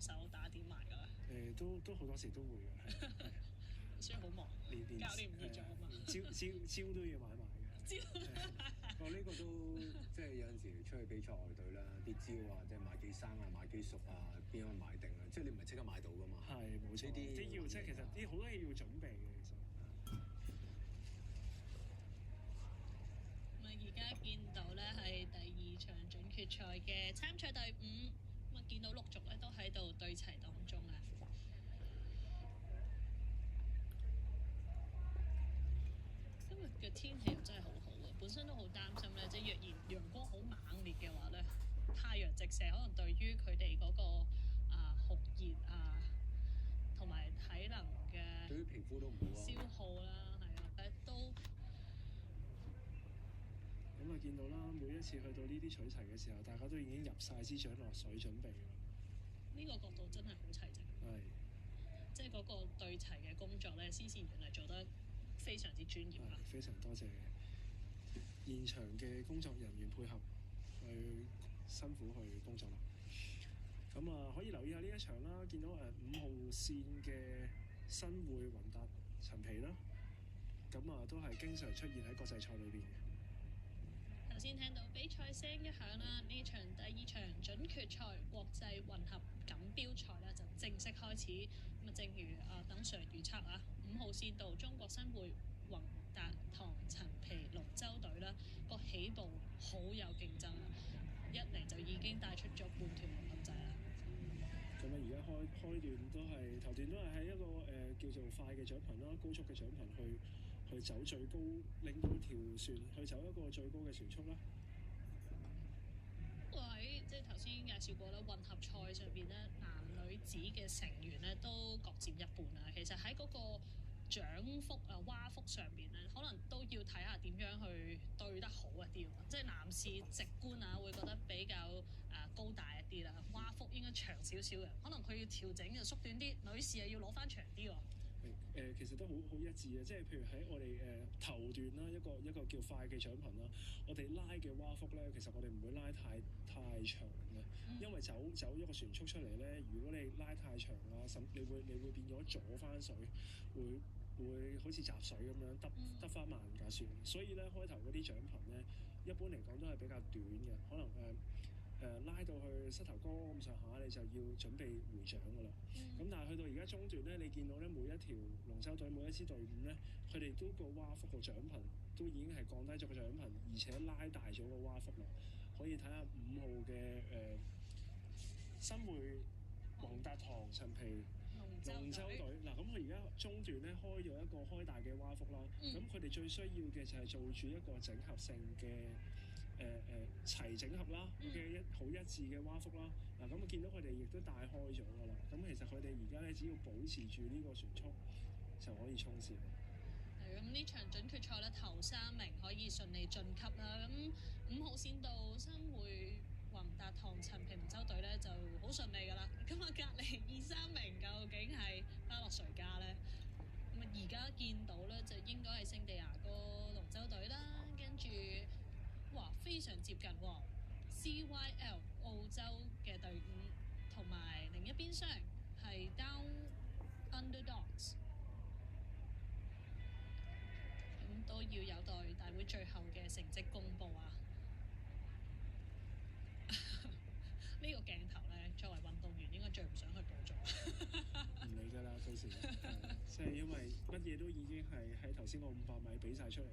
幫手打點埋㗎啦？都好多時都會嘅，所以好忙，連教練唔易做啊嘛，連招都要買埋嘅。呢個都即係有陣時出去比賽外隊啦，啲招啊，即係買幾生啊，買幾熟啊，邊個買定啊？即係你唔係即刻買到噶嘛？係冇錯，啲要即係其實啲好多嘢要準備嘅，其實。咁啊，而家見到咧係第二場準決賽嘅參賽隊伍，咁啊見到陸續咧都喺度對齊當中啊。今日嘅天氣又真係好好啊！本身都好擔心咧，即係若然陽光好猛烈嘅話咧，太陽直射可能對於佢哋嗰個酷熱啊，同埋體能嘅對於皮膚都唔好啊。消耗啦，係啊，都咁啊見到啦，每一次去到呢啲取齊嘅時候，大家都已經入晒支掌落水準備啦。呢個角度真係好齊整。係。即係嗰個對齊嘅工作咧，司線員係做得非常之專業啊！非常多謝現場嘅工作人員配合，去辛苦去工作啦。咁啊，可以留意下呢一場啦，見到5號線嘅新會雲達陳皮啦，咁啊都係經常出現喺國際賽裏邊嘅。頭先聽到比賽聲一響啦，呢場第二場準決賽國際混合錦標賽咧就正式開始。咁啊，正如等 Sir 預測啊，5號線道中國新會宏達堂陳皮龍舟隊啦，個起步好有競爭啊！一嚟就已經帶出咗半條龍咁滯啦。咁啊，而家開段都係頭段都係喺一個叫做快嘅獎頻啦，高速嘅獎頻去走最高，令到條船去走一個最高嘅船速啦。喺即係頭先介紹過啦，混合賽上邊咧，男女子嘅成員咧都各佔一半啦。其實喺嗰個獎幅蛙幅上邊咧，可能都要睇下點樣去對得好一啲。即係男士直觀會覺得比較高大一啲啦，蛙幅應該長少少嘅，可能佢要調整就縮短啲。女士又要攞翻長啲喎。其實都好一致嘅，即係譬如喺我哋頭段啦，一個叫快嘅獎頻啦，我哋拉嘅蛙幅咧，其實我哋唔會拉太長嘅，因為走一個船速出嚟咧，如果你拉太長啊，你會變咗阻翻水，會好似閘水咁樣得翻慢架船，所以咧開頭嗰啲獎頻咧，一般嚟講都係比較短嘅，可能拉到去膝頭哥咁上下，你就要準備回獎噶啦。咁但係去到而家中段咧，你見到咧每一條龍舟隊每一支隊伍咧，佢哋都個蛙幅個獎頻都已經係降低咗個獎頻，而且拉大咗個蛙幅啦。可以睇下5號嘅新會宏達堂陳皮龍舟隊嗱，咁佢而家中段咧開咗一個開大嘅蛙幅啦，咁佢哋最需要嘅就係做住一個整合性嘅齊整合啦嘅好一致嘅蛙幅啦。嗱，咁我見到佢哋亦都帶開咗噶啦，咁其實佢哋而家咧只要保持住呢個船速就可以衝線。係咁，呢場準決賽咧頭3名可以順利晉級啦。咁5號線道新會宏達堂陳皮龍舟隊咧就好順利噶啦。咁啊，隔離2、3名究竟係花落誰家咧？咁啊，而家見到咧就應該係聖地牙哥龍舟隊啦，跟住哇非常接近喎 CYL 澳洲嘅隊伍，同埋另一邊廂係 Down Underdogs。咁都要有待大會最後嘅成績公佈啊！呢個鏡頭咧，作為運動員應該最唔想去捕捉。唔理㗎啦，到時即係因為乜嘢都已經係喺頭先個500米比晒出嚟。